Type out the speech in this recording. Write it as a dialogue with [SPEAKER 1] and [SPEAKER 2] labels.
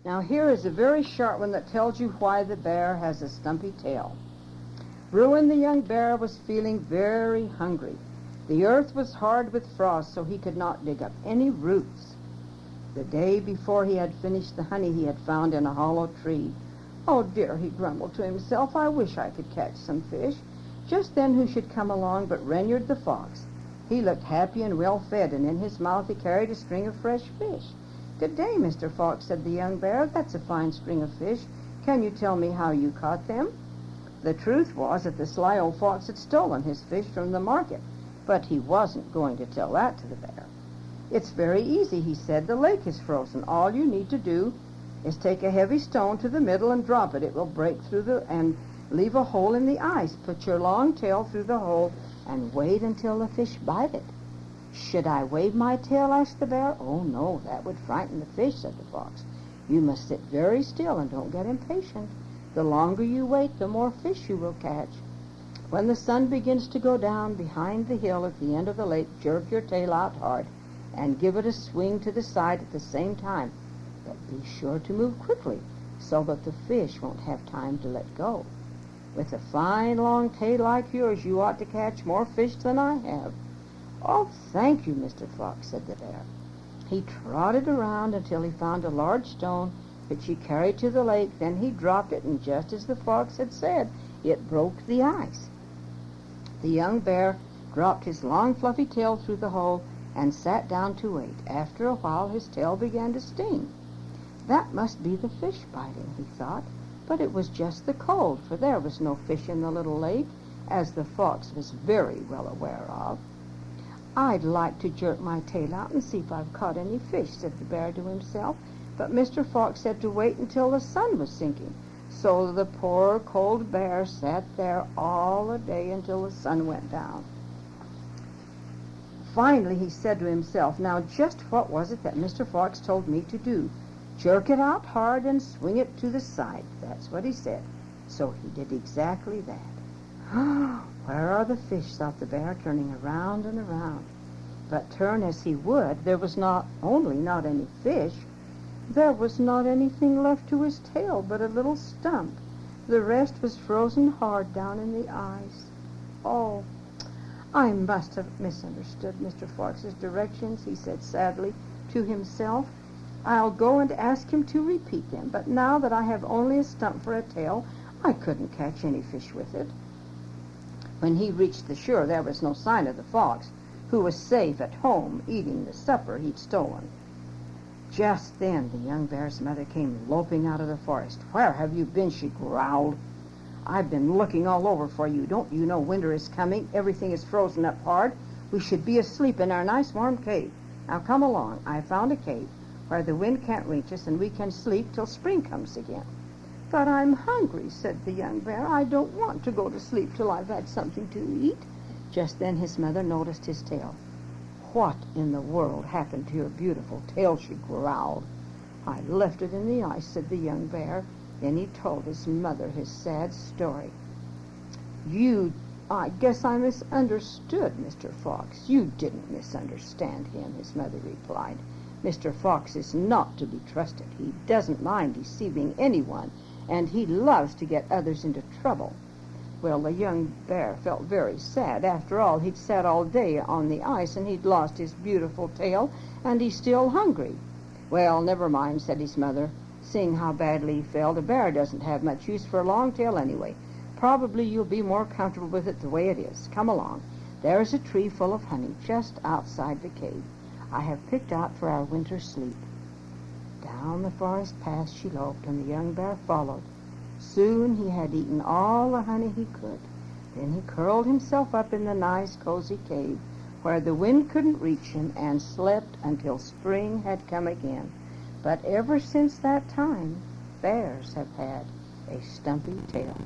[SPEAKER 1] Now here is a very short one that tells you why the bear has a stumpy tail. Bruin the young bear was feeling very hungry. The earth was hard with frost, so he could not dig up any roots. The day before he had finished the honey he had found in a hollow tree. "Oh dear," he grumbled to himself, "I wish I could catch some fish." Just then who should come along but Reynard the fox. He looked happy and well fed, and in his mouth he carried a string of fresh fish. "Good day, Mr. Fox," said the young bear. "That's a fine string of fish. Can you tell me how you caught them?" The truth was that the sly old fox had stolen his fish from the market, but he wasn't going to tell that to the bear. "It's very easy," he said. "The lake is frozen. All you need to do is take a heavy stone to the middle and drop it. It will break through and leave a hole in the ice. Put your long tail through the hole and wait until the fish bite it." "Should I wave my tail?" asked the bear. "Oh, no, that would frighten the fish," said the fox. "You must sit very still and don't get impatient. The longer you wait, the more fish you will catch. When the sun begins to go down behind the hill at the end of the lake, jerk your tail out hard and give it a swing to the side at the same time. But be sure to move quickly so that the fish won't have time to let go. With a fine long tail like yours, you ought to catch more fish than I have." "Oh, thank you, Mr. Fox," said the bear. He trotted around until he found a large stone which he carried to the lake. Then he dropped it, and just as the fox had said, it broke the ice. The young bear dropped his long fluffy tail through the hole and sat down to wait. After a while his tail began to sting. That must be the fish biting, he thought, but it was just the cold, for there was no fish in the little lake, as the fox was very well aware of. "I'd like to jerk my tail out and see if I've caught any fish," said the bear to himself, but Mr. Fox said to wait until the sun was sinking. So the poor cold bear sat there all the day until the sun went down. Finally he said to himself, "Now just what was it that Mr. Fox told me to do? Jerk it out hard and swing it to the side." That's what he said. So he did exactly that. "Where are the fish?" thought the bear, turning around and around. But turn as he would, there was not only not any fish, there was not anything left to his tail but a little stump. The rest was frozen hard down in the ice. "Oh, I must have misunderstood Mr. Fox's directions," he said sadly to himself. "I'll go and ask him to repeat them, but now that I have only a stump for a tail, I couldn't catch any fish with it." When he reached the shore, there was no sign of the fox, who was safe at home eating the supper he'd stolen. Just then the young bear's mother came loping out of the forest. "Where have you been?" she growled. "I've been looking all over for you. Don't you know winter is coming? Everything is frozen up hard. We should be asleep in our nice warm cave. Now come along. I found a cave where the wind can't reach us, and we can sleep till spring comes again." "But I'm hungry," said the young bear. "I don't want to go to sleep till I've had something to eat." Just then his mother noticed his tail. "What in the world happened to your beautiful tail?" she growled. "I left it in the ice," said the young bear. Then he told his mother his sad story. I guess I misunderstood Mr. Fox." "You didn't misunderstand him," his mother replied. "Mr. Fox is not to be trusted. He doesn't mind deceiving anyone, and he loves to get others into trouble." Well, the young bear felt very sad. After all, he'd sat all day on the ice, and he'd lost his beautiful tail, and he's still hungry. "Well, never mind," said his mother. Seeing how badly he felt, a bear doesn't have much use for a long tail anyway. Probably you'll be more comfortable with it the way it is. Come along. There's a tree full of honey just outside the cave I have picked out for our winter sleep." Down the forest path she loped, and the young bear followed. Soon he had eaten all the honey he could. Then he curled himself up in the nice, cozy cave where the wind couldn't reach him, and slept until spring had come again. But ever since that time, bears have had a stumpy tail.